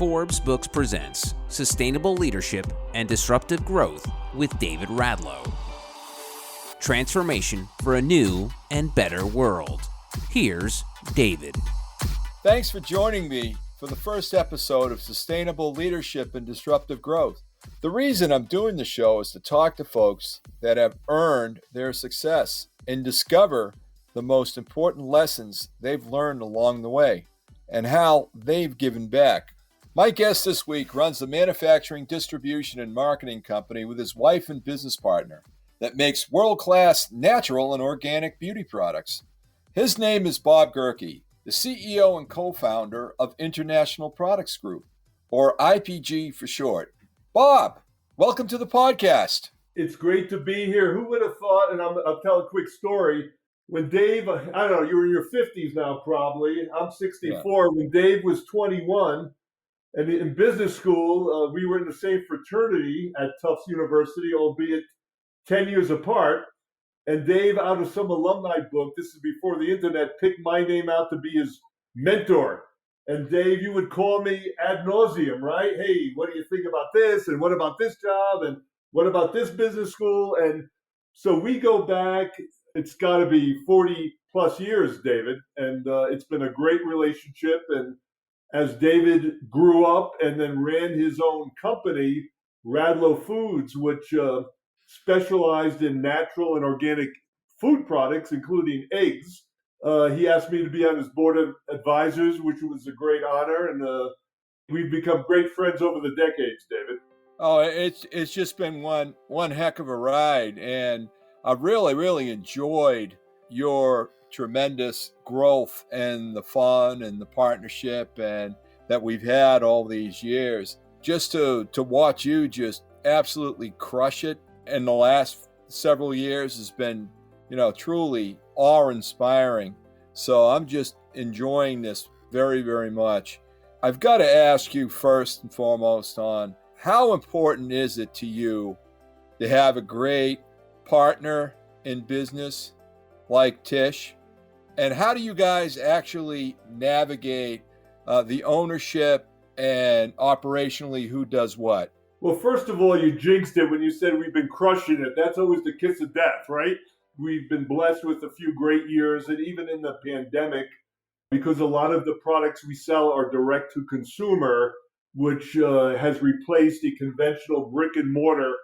Forbes Books presents Sustainable Leadership and Disruptive Growth with David Radlow. Transformation for a new and better world. Here's David. Thanks for joining me for the first episode of Sustainable Leadership and Disruptive Growth. The reason I'm doing the show is to talk to folks that have earned their success and discover the most important lessons they've learned along the way and how they've given back. My guest this week runs a manufacturing, distribution, and marketing company with his wife and business partner that makes world-class natural and organic beauty products. His name is Bob Goehrke, the CEO and co-founder of International Products Group, or IPG for short. Bob, welcome to the podcast. It's great to be here. Who would have thought, and I'll tell a quick story. When Dave, I don't know, you're in your 50s now probably. I'm 64. Yeah. When Dave was 21, and in business school, we were in the same fraternity at Tufts University, albeit 10 years apart. And Dave, out of some alumni book, this is before the internet, picked my name out to be his mentor. And Dave, you would call me ad nauseum, right? Hey, what do you think about this? And what about this job? And what about this business school? And so we go back, it's got to be 40 plus years, David. And it's been a great relationship. And as David grew up and then ran his own company, Radlow Foods, which specialized in natural and organic food products, including eggs. He asked me to be on his board of advisors, which was a great honor. And we've become great friends over the decades, David. Oh, it's just been one heck of a ride. And I've really enjoyed your tremendous growth and the fun and the partnership and that we've had all these years. Just to watch you just absolutely crush it in the last several years has been, truly awe-inspiring. So I'm just enjoying this very, very much. I've got to ask you first and foremost on how important is it to you to have a great partner in business like Tish? And how do you guys actually navigate the ownership and operationally who does what? Well, first of all, you jinxed it when you said we've been crushing it. That's always the kiss of death, right? We've been blessed with a few great years, and even in the pandemic, because a lot of the products we sell are direct to consumer, which has replaced the conventional brick and mortar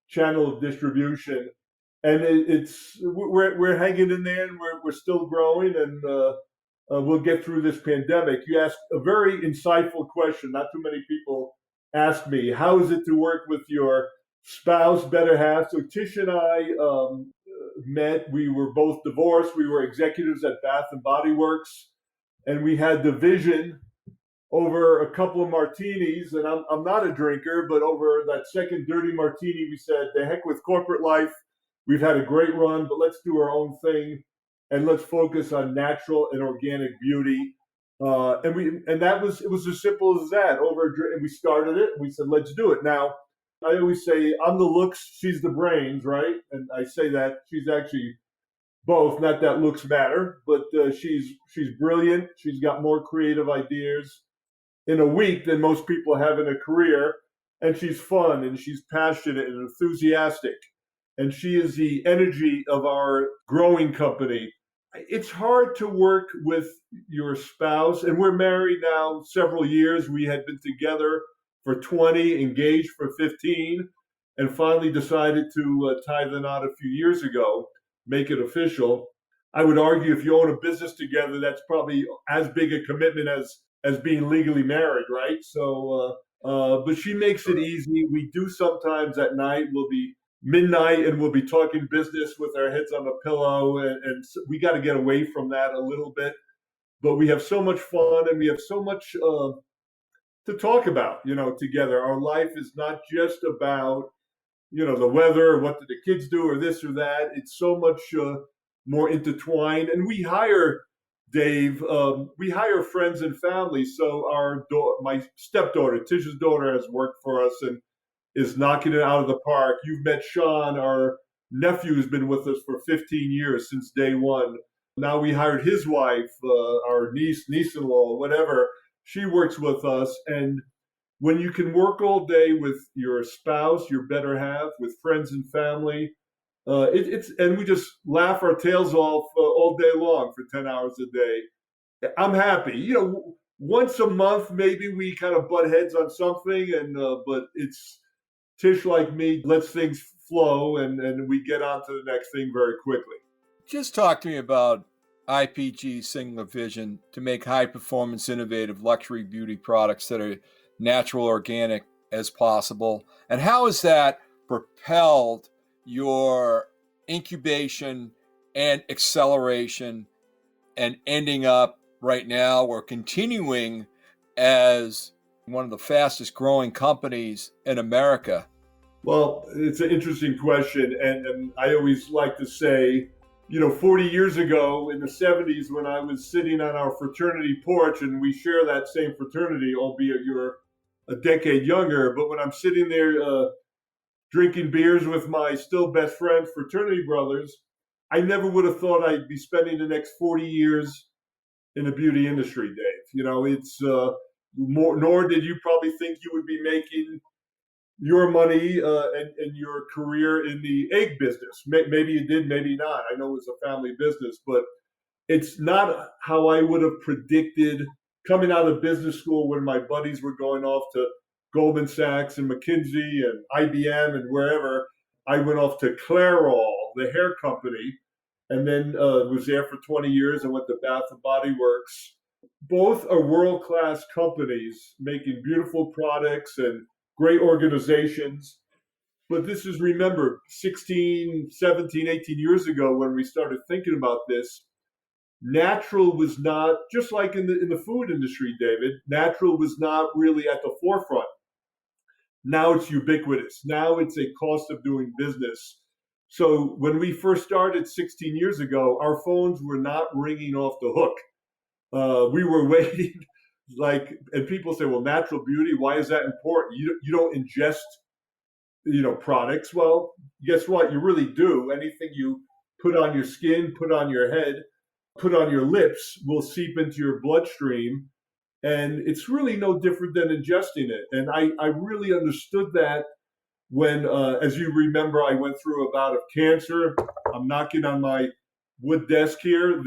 channel of distribution. And we're hanging in there, and we're still growing, and we'll get through this pandemic. You asked a very insightful question. Not too many people ask me, how is it to work with your spouse, better half? So Tish and I met. We were both divorced. We were executives at Bath and Body Works, and we had the vision over a couple of martinis. And I'm not a drinker, but over that second dirty martini, we said, the heck with corporate life. We've had a great run, but let's do our own thing, and let's focus on natural and organic beauty. And it was as simple as that. And we started it. And we said, let's do it. Now, I always say I'm the looks, she's the brains, right? And I say that she's actually both. Not that looks matter, but she's brilliant. She's got more creative ideas in a week than most people have in a career. And she's fun, and she's passionate and enthusiastic. And she is the energy of our growing company. It's hard to work with your spouse, and we're married now several years. We had been together for 20, engaged for 15, and finally decided to tie the knot a few years ago, make it official. I would argue if you own a business together, that's probably as big a commitment as being legally married, right? So, but she makes it easy. We do sometimes at night, we'll be midnight and we'll be talking business with our heads on the pillow, and we got to get away from that a little bit. But we have so much fun, and we have so much to talk about, together. Our life is not just about, the weather, or what did the kids do, or this or that. It's so much more intertwined. And we hire, Dave, we hire friends and family. So my stepdaughter, Tish's daughter, has worked for us and is knocking it out of the park. You've met Sean, our nephew, who's been with us for 15 years since day one. Now we hired his wife, our niece-in-law, whatever. She works with us, and when you can work all day with your spouse, your better half, with friends and family, it's and we just laugh our tails off all day long for 10 hours a day. I'm happy. Once a month maybe we kind of butt heads on something, and but it's Tish like me lets things flow, and we get on to the next thing very quickly. Just talk to me about IPG's singular vision to make high performance, innovative luxury beauty products that are natural, organic as possible. And how has that propelled your incubation and acceleration and ending up right now or continuing as one of the fastest growing companies in America? Well, it's an interesting question. And I always like to say, 40 years ago in the 70s, when I was sitting on our fraternity porch, and we share that same fraternity, albeit you're a decade younger, but when I'm sitting there drinking beers with my still best friends, fraternity brothers, I never would have thought I'd be spending the next 40 years in the beauty industry, Dave. It's more, nor did you probably think you would be making your money and your career in the egg business. Maybe you did, maybe not. I know it was a family business, but it's not how I would have predicted coming out of business school when my buddies were going off to Goldman Sachs and McKinsey and IBM and wherever. I went off to Clairol, the hair company, and then was there for 20 years and went to Bath and Body Works. Both are world-class companies making beautiful products and great organizations. But this is, remember, 16, 17, 18 years ago when we started thinking about this. Natural was not, just like in the food industry, David, natural was not really at the forefront. Now it's ubiquitous. Now it's a cost of doing business. So when we first started 16 years ago, our phones were not ringing off the hook. We were waiting, and people say, well, natural beauty, why is that important? You don't ingest, products. Well, guess what? You really do. Anything you put on your skin, put on your head, put on your lips will seep into your bloodstream. And it's really no different than ingesting it. And I really understood that when, as you remember, I went through a bout of cancer. I'm knocking on my wood desk here,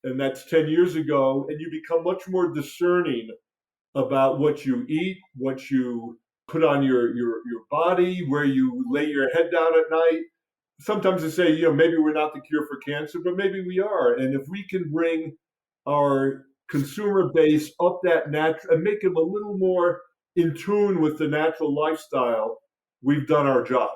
and that's 10 years ago. And you become much more discerning about what you eat, what you put on your body, where you lay your head down at night. Sometimes they say, maybe we're not the cure for cancer, but maybe we are. And if we can bring our consumer base up that natural and make them a little more in tune with the natural lifestyle, we've done our job.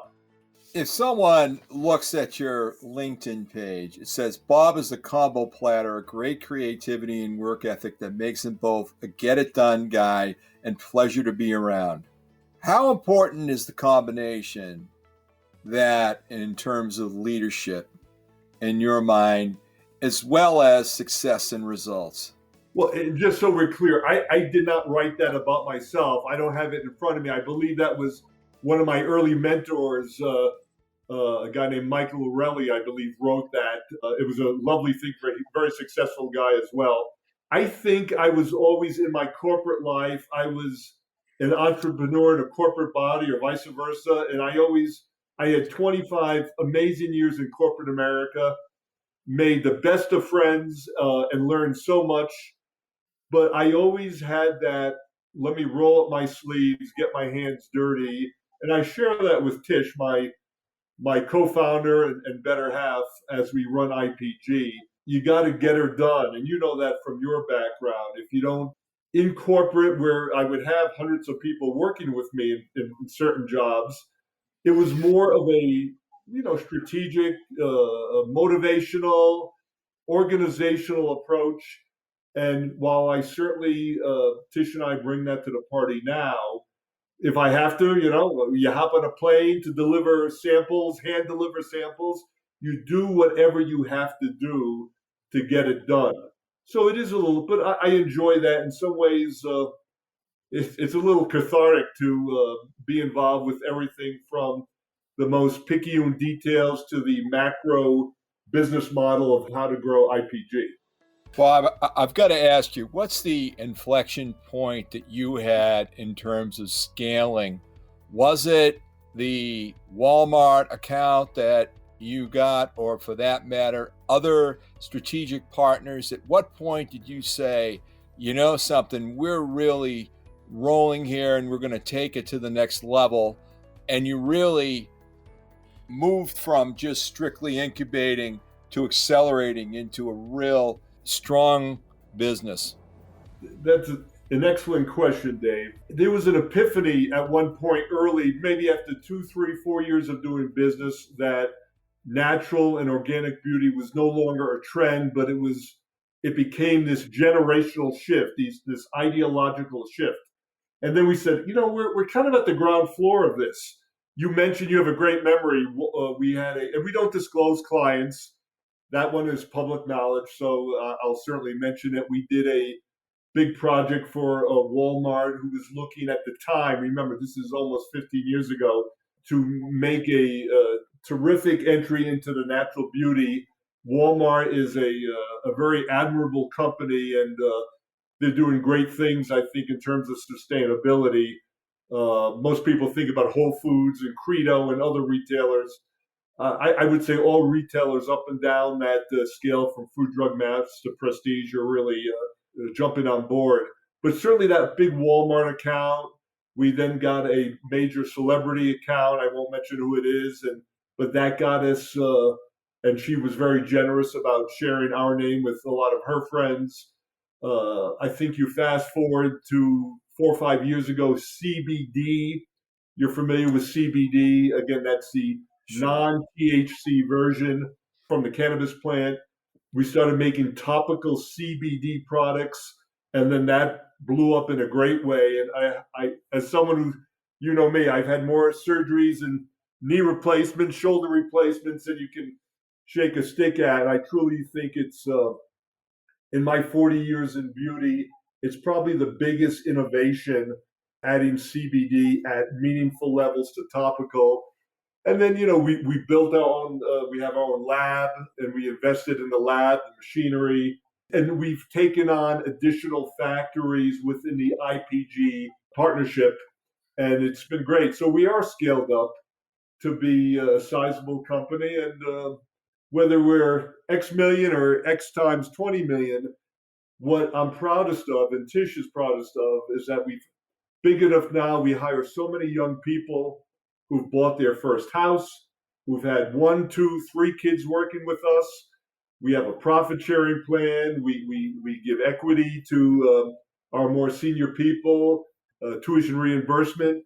If someone looks at your LinkedIn page, it says Bob is a combo platter, a great creativity and work ethic that makes him both a get it done guy and pleasure to be around. How important is the combination that in terms of leadership in your mind, as well as success and results? Well, just so we're clear, I did not write that about myself. I don't have it in front of me. I believe that was one of my early mentors, a guy named Michael Urelli, I believe, wrote that. It was a lovely thing for a very successful guy as well. I think I was always in my corporate life. I was an entrepreneur in a corporate body or vice versa. And I had 25 amazing years in corporate America, made the best of friends and learned so much. But I always had that, let me roll up my sleeves, get my hands dirty. And I share that with Tish, my co-founder and better half, as we run IPG. You got to get her done. And you know that from your background. If you don't, in corporate, where I would have hundreds of people working with me in certain jobs, it was more of a, strategic, motivational, organizational approach. And while I certainly, Tish and I bring that to the party now, if I have to, you hop on a plane to deliver samples, hand deliver samples, you do whatever you have to do to get it done. So it is a little, but I enjoy that in some ways. It's a little cathartic to be involved with everything from the most picayune details to the macro business model of how to grow IPG. Bob, I've got to ask you, what's the inflection point that you had in terms of scaling? Was it the Walmart account that you got, or for that matter, other strategic partners? At what point did you say, you know something, we're really rolling here and we're going to take it to the next level? And you really moved from just strictly incubating to accelerating into a real strong business? That's an excellent question, Dave. There was an epiphany at one point early, maybe after 2, 3, 4 years of doing business, that natural and organic beauty was no longer a trend, but it became this generational shift, this ideological shift. And then we said, we're kind of at the ground floor of this. You mentioned you have a great memory. We had and we don't disclose clients. That one is public knowledge, so I'll certainly mention it. We did a big project for Walmart, who was looking at the time, remember, this is almost 15 years ago, to make a terrific entry into the natural beauty. Walmart is a very admirable company, and they're doing great things, I think, in terms of sustainability. Most people think about Whole Foods and Credo and other retailers. I would say all retailers up and down that scale, from food, drug, mass to prestige, are really jumping on board. But certainly that big Walmart account, we then got a major celebrity account. I won't mention who it is, but that got us, and she was very generous about sharing our name with a lot of her friends. I think you fast forward to 4 or 5 years ago, CBD. You're familiar with CBD. Again, that's the non-THC version from the cannabis plant. We started making topical CBD products, and then that blew up in a great way. And I as someone who, you know me, I've had more surgeries and knee replacements, shoulder replacements than you can shake a stick at. I truly think it's, in my 40 years in beauty, it's probably the biggest innovation, adding CBD at meaningful levels to topical. And then, we built our own, we have our own lab, and we invested in the lab, the machinery, and we've taken on additional factories within the IPG partnership, and it's been great. So we are scaled up to be a sizable company, and whether we're X million or X times 20 million, what I'm proudest of, and Tish is proudest of, is that we've big enough now. We hire so many young people who've bought their first house, who've had 1, 2, 3 kids working with us. We have a profit sharing plan. We give equity to our more senior people, tuition reimbursement,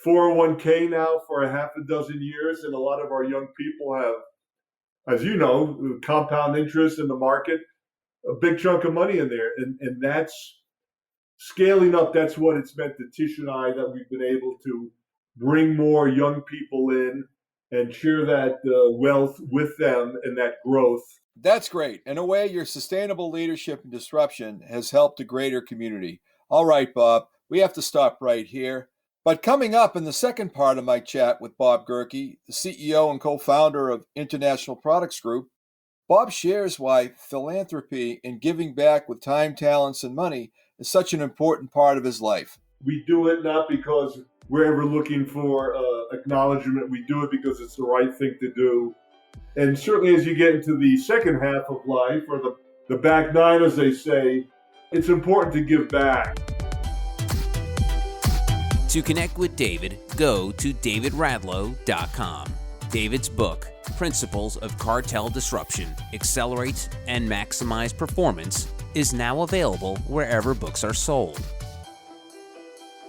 401k now for a half a dozen years, and a lot of our young people have, as you know, compound interest in the market, a big chunk of money in there, and that's scaling up. That's what it's meant to Tish and I, that we've been able to bring more young people in and share that wealth with them and that growth. That's great. In a way, your sustainable leadership and disruption has helped a greater community. All right, Bob, we have to stop right here. But coming up in the second part of my chat with Bob Goehrke, the CEO and co-founder of International Products Group, Bob shares why philanthropy and giving back with time, talents, and money is such an important part of his life. We do it not because we're ever looking for acknowledgement. We do it because it's the right thing to do. And certainly as you get into the second half of life, or the back nine, as they say, it's important to give back. To connect with David, go to davidradlow.com. David's book, Principles of Cartel Disruption, Accelerate and Maximize Performance, is now available wherever books are sold.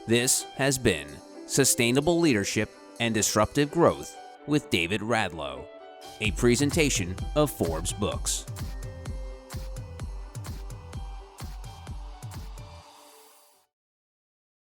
This has been Sustainable Leadership and Disruptive Growth with David Radlow, a presentation of Forbes Books.